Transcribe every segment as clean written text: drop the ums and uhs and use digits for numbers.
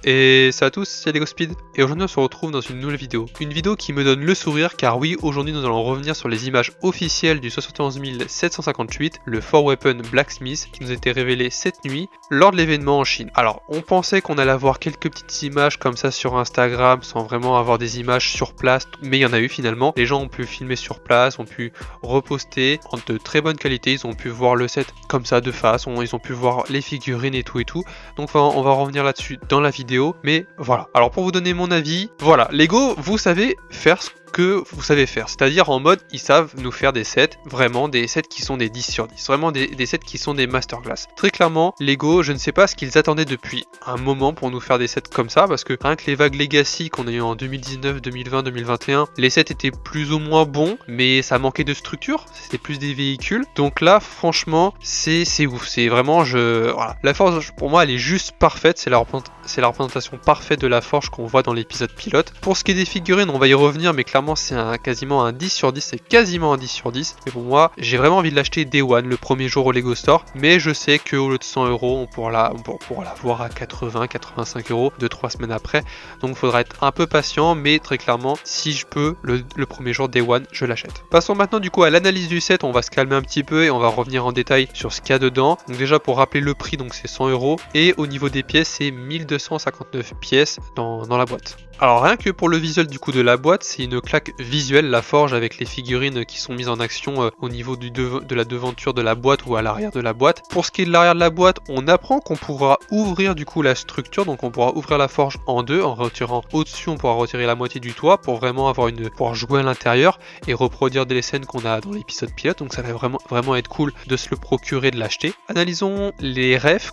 Et salut à tous, c'est LegoSpeed et aujourd'hui on se retrouve dans une nouvelle vidéo. Une vidéo qui me donne le sourire car oui, aujourd'hui nous allons revenir sur les images officielles du 71 758, le 4-Weapon Blacksmith qui nous a été révélé cette nuit lors de l'événement en Chine. Alors on pensait qu'on allait avoir quelques petites images comme ça sur Instagram sans vraiment avoir des images sur place, mais il y en a eu finalement. Les gens ont pu filmer sur place, ont pu reposter en de très bonne qualité, ils ont pu voir le set comme ça de face, ils ont pu voir les figurines et tout. Donc on va revenir là-dessus dans la vidéo. Mais voilà, alors pour vous donner mon avis, voilà, Lego, vous savez faire ce que vous savez faire, c'est-à-dire en mode ils savent nous faire des sets, vraiment des sets qui sont des 10 sur 10, vraiment des sets qui sont des masterclass. Très clairement, Lego, je ne sais pas ce qu'ils attendaient depuis un moment pour nous faire des sets comme ça, parce que rien que les vagues Legacy qu'on a eu en 2019, 2020, 2021, les sets étaient plus ou moins bons, mais ça manquait de structure, c'était plus des véhicules. Donc là, franchement, c'est ouf, c'est vraiment, voilà. La forge, pour moi, elle est juste parfaite, c'est la représentation parfaite de la forge qu'on voit dans l'épisode pilote. Pour ce qui est des figurines, on va y revenir, mais clairement c'est quasiment un 10 sur 10, c'est quasiment un 10 sur 10. Mais pour moi, j'ai vraiment envie de l'acheter Day One, le premier jour au Lego Store, mais je sais qu'au lieu de 100 €, on pourra la voir à 80-85 € 2-3 semaines après. Donc il faudra être un peu patient, mais très clairement, si je peux, le premier jour Day One, je l'achète. Passons maintenant du coup à l'analyse du set, on va se calmer un petit peu et on va revenir en détail sur ce qu'il y a dedans. Donc déjà pour rappeler le prix, donc c'est 100 € et au niveau des pièces, c'est 1259 pièces dans la boîte. Alors rien que pour le visuel du coup de la boîte, c'est une claque visuelle, la forge avec les figurines qui sont mises en action au niveau de la devanture de la boîte ou à l'arrière de la boîte. Pour ce qui est de l'arrière de la boîte, on apprend qu'on pourra ouvrir du coup la structure, donc on pourra ouvrir la forge en deux en retirant au-dessus, on pourra retirer la moitié du toit pour vraiment pouvoir jouer à l'intérieur et reproduire des scènes qu'on a dans l'épisode pilote, donc ça va vraiment être cool de se le procurer, de l'acheter. Analysons les refs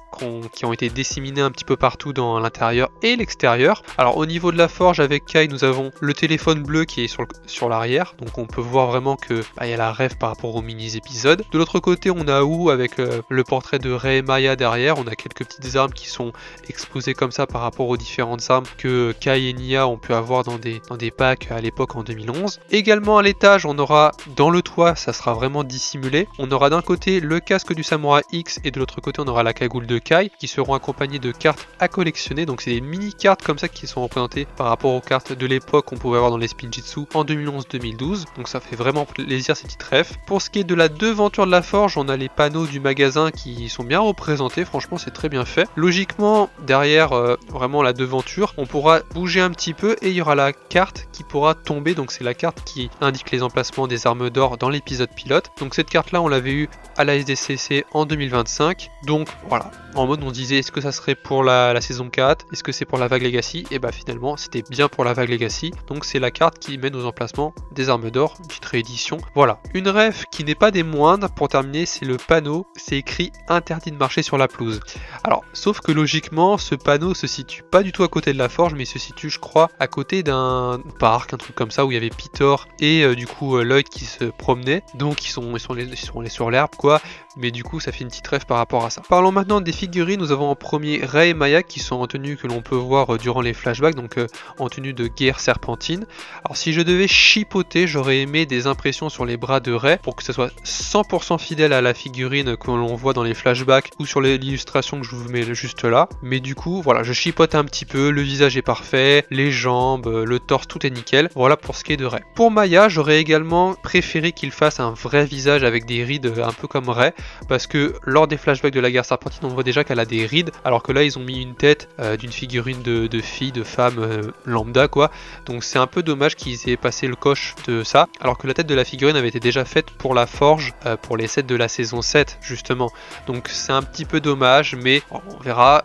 qui ont été disséminés un petit peu partout dans l'intérieur et l'extérieur. Alors au niveau de la forge avec Kai, nous avons le téléphone bleu qui est sur l'arrière, donc on peut voir vraiment que y a la ref par rapport aux mini épisodes. De l'autre côté, on a Wu avec le portrait de Rei et Maya derrière. On a quelques petites armes qui sont exposées comme ça par rapport aux différentes armes que Kai et Nia ont pu avoir dans des packs à l'époque en 2011. Également à l'étage, on aura dans le toit, ça sera vraiment dissimulé. On aura d'un côté le casque du Samouraï X et de l'autre côté on aura la cagoule de Kai qui seront accompagnées de cartes à collectionner. Donc c'est des mini cartes comme ça qui sont représentées par rapport aux cartes de l'époque qu'on pouvait avoir dans les Spinjitzu en 2011-2012, donc ça fait vraiment plaisir ces petites refs. Pour ce qui est de la devanture de la forge, on a les panneaux du magasin qui sont bien représentés, franchement c'est très bien fait. Logiquement, derrière vraiment la devanture, on pourra bouger un petit peu et il y aura la carte qui pourra tomber, donc c'est la carte qui indique les emplacements des armes d'or dans l'épisode pilote. Donc cette carte là, on l'avait eu à la SDCC en 2025, donc voilà. En mode on se disait est-ce que ça serait pour la saison 4, est-ce que c'est pour la vague Legacy, et bah finalement c'était bien pour la vague Legacy, donc c'est la carte qui mène aux emplacements des armes d'or, une petite réédition. Voilà, une ref qui n'est pas des moindres pour terminer, c'est le panneau, c'est écrit interdit de marcher sur la pelouse. Alors sauf que logiquement ce panneau se situe pas du tout à côté de la forge, mais il se situe je crois à côté d'un parc, un truc comme ça où il y avait Pitor et du coup Lloyd qui se promenaient, donc ils sont allés sur l'herbe quoi, mais du coup ça fait une petite ref par rapport à ça. Parlons maintenant des figurines, nous avons en premier Rei et Maya qui sont en tenue que l'on peut voir durant les flashbacks, donc en tenue de guerre serpentine. Alors si je devais chipoter, j'aurais aimé des impressions sur les bras de Rei pour que ce soit 100% fidèle à la figurine que l'on voit dans les flashbacks ou sur l'illustration que je vous mets juste là. Mais du coup, voilà, je chipote un petit peu, le visage est parfait, les jambes, le torse, tout est nickel. Voilà pour ce qui est de Rei. Pour Maya, j'aurais également préféré qu'il fasse un vrai visage avec des rides un peu comme Rei, parce que lors des flashbacks de la guerre serpentine, on voit déjà qu'elle a des rides, alors que là ils ont mis une tête d'une figurine de fille, de femme lambda quoi. Donc c'est un peu dommage qu'ils aient passé le coche de ça, alors que la tête de la figurine avait été déjà faite pour la forge, pour les sets de la saison 7 justement. Donc c'est un petit peu dommage, mais on verra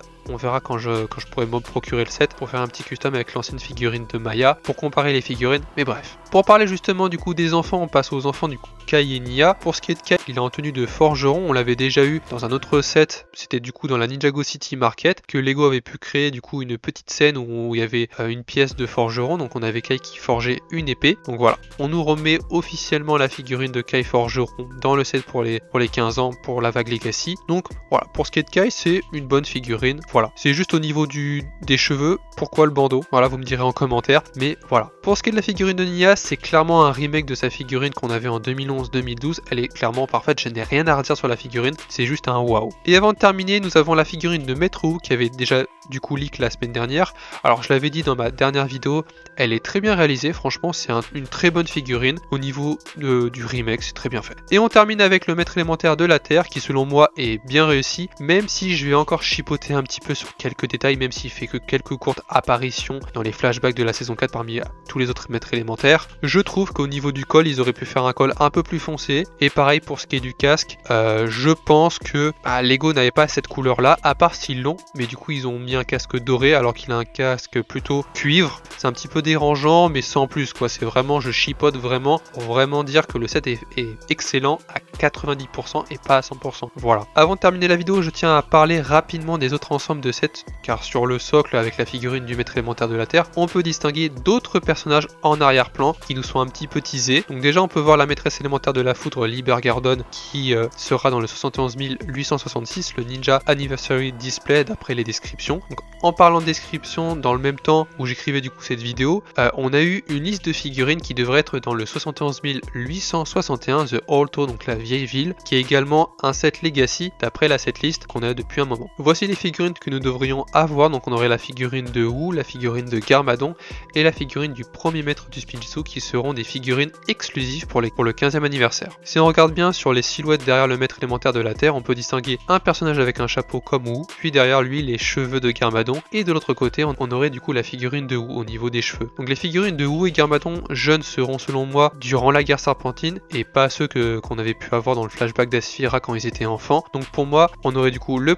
quand je pourrai me procurer le set pour faire un petit custom avec l'ancienne figurine de Maya pour comparer les figurines, mais bref. Pour parler justement du coup des enfants, on passe aux enfants du coup Kai et Nia. Pour ce qui est de Kai, il est en tenue de forgeron, on l'avait déjà eu dans un autre set, c'était du coup dans la Ninjago City Market, que Lego avait pu créer du coup une petite scène où il y avait une pièce de forgeron, donc on avait Kai qui forgeait une épée. Donc voilà, on nous remet officiellement la figurine de Kai forgeron dans le set pour les 15 ans pour la vague Legacy. Donc voilà, pour ce qui est de Kai, c'est une bonne figurine. Voilà. voilà, c'est juste au niveau des cheveux, pourquoi le bandeau? Voilà, vous me direz en commentaire, mais voilà. Pour ce qui est de la figurine de Nia, c'est clairement un remake de sa figurine qu'on avait en 2011-2012, elle est clairement parfaite, je n'ai rien à redire sur la figurine, c'est juste un waouh. Et avant de terminer, nous avons la figurine de Maître Wu qui avait déjà du coup leak la semaine dernière. Alors je l'avais dit dans ma dernière vidéo, elle est très bien réalisée, franchement c'est une très bonne figurine au niveau du remake, c'est très bien fait. Et on termine avec le maître élémentaire de la Terre qui selon moi est bien réussi, même si je vais encore chipoter un petit peu sur quelques détails, même s'il fait que quelques courtes apparitions dans les flashbacks de la saison 4 parmi tous les autres maîtres élémentaires. Je trouve qu'au niveau du col, ils auraient pu faire un col un peu plus foncé, et pareil pour ce qui est du casque, je pense que Lego n'avait pas cette couleur là, à part s'ils l'ont, mais du coup ils ont mis un casque doré alors qu'il a un casque plutôt cuivre. C'est un petit peu dérangeant mais sans plus quoi, c'est vraiment, je chipote vraiment pour vraiment dire que le set est excellent à 90% et pas à 100%. Voilà. Avant de terminer la vidéo, je tiens à parler rapidement des autres ensembles de sets, car sur le socle avec la figurine du maître élémentaire de la Terre, on peut distinguer d'autres personnages en arrière-plan qui nous sont un petit peu teasés. Donc déjà on peut voir la maîtresse élémentaire de la foudre Libergarden qui sera dans le 71866, le Ninja Anniversary Display d'après les descriptions. Donc en parlant de description, dans le même temps où j'écrivais du coup cette vidéo, on a eu une liste de figurines qui devrait être dans le 71861 The Alto, donc la vieille ville, qui est également un set Legacy d'après la setlist qu'on a depuis un moment. Voici les figurines que nous devrions avoir, donc on aurait la figurine de Wu, la figurine de Garmadon et la figurine du premier maître du Spinjitzu qui seront des figurines exclusives pour le 15e anniversaire. Si on regarde bien sur les silhouettes derrière le maître élémentaire de la Terre, on peut distinguer un personnage avec un chapeau comme Wu, puis derrière lui les cheveux de Garmadon, et de l'autre côté on aurait du coup la figurine de Wu au niveau des cheveux. Donc les figurines de Wu et Garmadon jeunes seront selon moi durant la guerre serpentine et pas ceux qu'on avait pu avoir dans le flashback d'Asphira quand ils étaient enfants. Donc pour moi on aurait du coup le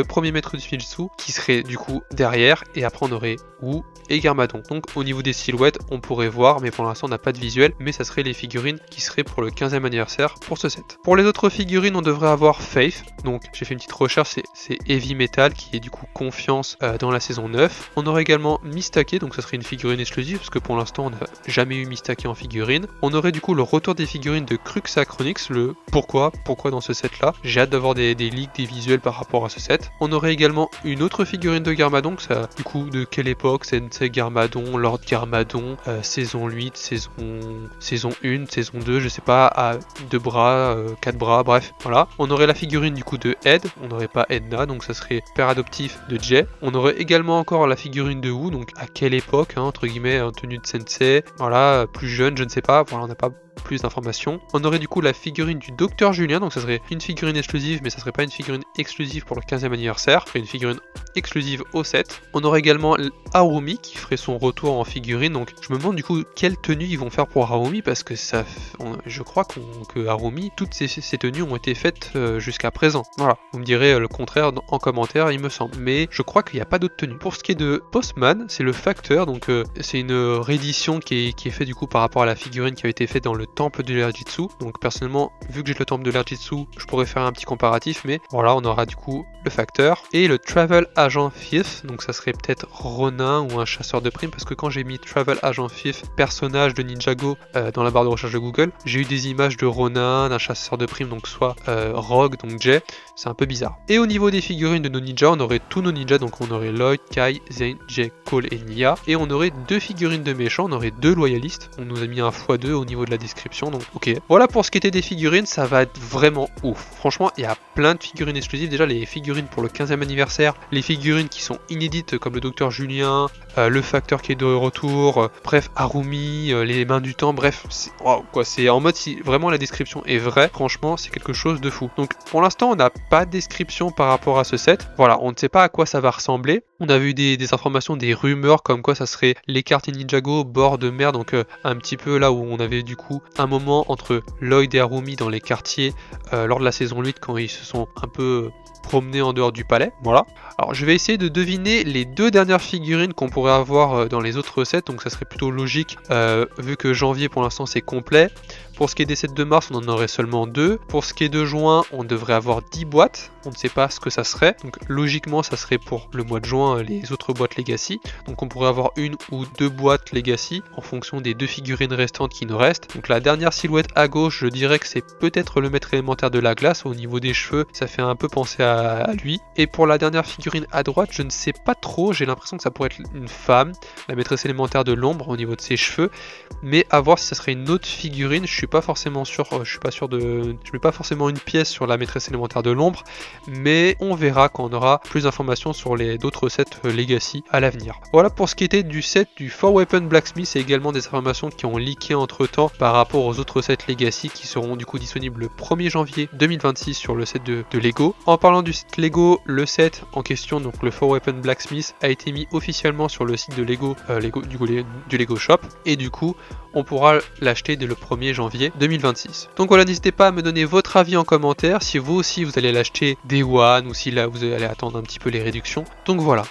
premier maître du Spinjitzu qui serait du coup derrière, et après on aurait Wu et Garmadon. Donc au niveau des silhouettes on pourrait voir, mais pour l'instant on n'a pas de visuel, mais ça serait les figurines qui seraient pour le 15e anniversaire pour ce set. Pour les autres figurines on devrait avoir Faith, donc j'ai fait une petite recherche, c'est Heavy Metal qui est du coup Confiance dans la saison 9. On aurait également Mistake, donc ça serait une figurine exclusive parce que pour l'instant on n'a jamais eu Mistake en figurine. On aurait du coup le retour des figurines de Cruxacronix, le pourquoi dans ce set là. J'ai hâte d'avoir des leaks, des visuels par rapport à ce set. On aurait également une autre figurine de Garmadon, ça du coup de quelle époque? Sensei Garmadon, Lord Garmadon, saison 8, saison 1, saison 2, je sais pas, à 2 bras, 4 bras, bref, voilà. On aurait la figurine du coup de Ed, on n'aurait pas Edna, donc ça serait père adoptif de Jay. On aurait également encore la figurine de Wu, donc à quelle époque, hein, entre guillemets, en tenue de sensei, voilà, plus jeune, je ne sais pas, voilà, on n'a pas plus d'informations. On aurait du coup la figurine du Docteur Julien, donc ça serait une figurine exclusive, mais ça serait pas une figurine exclusive pour le 15e anniversaire, ça serait une figurine exclusive au set. On aurait également Harumi qui ferait son retour en figurine, donc je me demande du coup quelle tenue ils vont faire pour Harumi, parce que je crois que Harumi, toutes ces tenues ont été faites jusqu'à présent. Voilà, vous me direz le contraire en commentaire, il me semble, mais je crois qu'il n'y a pas d'autres tenues. Pour ce qui est de Postman, c'est le facteur, donc c'est une réédition qui est faite du coup par rapport à la figurine qui a été faite dans le temple de l'Airjitsu. Donc personnellement, vu que j'ai le temple de l'Airjitsu, je pourrais faire un petit comparatif, mais voilà, on aura du coup le facteur et le Travel Agent Thief, donc ça serait peut-être Ronin ou un chasseur de primes, parce que quand j'ai mis Travel Agent Thief personnage de Ninjago dans la barre de recherche de Google, j'ai eu des images de Ronin, d'un chasseur de primes, donc soit Rogue, donc Jay, c'est un peu bizarre. Et au niveau des figurines de nos ninjas, on aurait tous nos ninjas, donc on aurait Lloyd, Kai, Zane, Jay, Cole et Nia, et on aurait deux figurines de méchants, on aurait deux loyalistes, on nous a mis un x2 au niveau de la description, donc ok. Voilà pour ce qui était des figurines, ça va être vraiment ouf. Franchement, il y a plein de figurines exclusives, déjà les figurines pour le 15e anniversaire, les figurines qui sont inédites comme le Docteur Julien, le facteur qui est de retour, bref, Harumi, les mains du temps, bref, wow, quoi, c'est en mode si vraiment la description est vraie, franchement c'est quelque chose de fou. Donc pour l'instant on n'a pas de description par rapport à ce set, voilà, on ne sait pas à quoi ça va ressembler. On avait eu des informations, des rumeurs comme quoi ça serait les cartes Ninjago bord de mer, donc un petit peu là où on avait du coup un moment entre Lloyd et Harumi dans les quartiers lors de la saison 8 quand ils se sont un peu promener en dehors du palais, voilà. Alors je vais essayer de deviner les deux dernières figurines qu'on pourrait avoir dans les autres sets, donc ça serait plutôt logique vu que janvier pour l'instant c'est complet. Pour ce qui est des sets de mars, on en aurait seulement 2. Pour ce qui est de juin, on devrait avoir 10 boîtes. On ne sait pas ce que ça serait. Donc logiquement, ça serait pour le mois de juin les autres boîtes Legacy. Donc on pourrait avoir 1 ou 2 boîtes Legacy en fonction des 2 figurines restantes qui nous restent. Donc la dernière silhouette à gauche, je dirais que c'est peut-être le maître élémentaire de la glace. Au niveau des cheveux, ça fait un peu penser à lui. Et pour la dernière figurine à droite, je ne sais pas trop. J'ai l'impression que ça pourrait être une femme, la maîtresse élémentaire de l'ombre au niveau de ses cheveux. Mais à voir si ça serait une autre figurine. Je suis pas forcément sûr. Je mets pas forcément une pièce sur la maîtresse élémentaire de l'ombre. Mais on verra quand on aura plus d'informations sur les d'autres sets Legacy à l'avenir. Voilà pour ce qui était du set du 4-Weapon Blacksmith et également des informations qui ont leaké entre temps par rapport aux autres sets Legacy qui seront du coup disponibles le 1er janvier 2026 sur le set de Lego. En parlant du set Lego, le set en question, donc le 4-Weapon Blacksmith, a été mis officiellement sur le site de Lego, du Lego Shop, et du coup on pourra l'acheter dès le 1er janvier 2026. Donc voilà, n'hésitez pas à me donner votre avis en commentaire, si vous aussi vous allez l'acheter Day One ou si là vous allez attendre un petit peu les réductions. Donc voilà,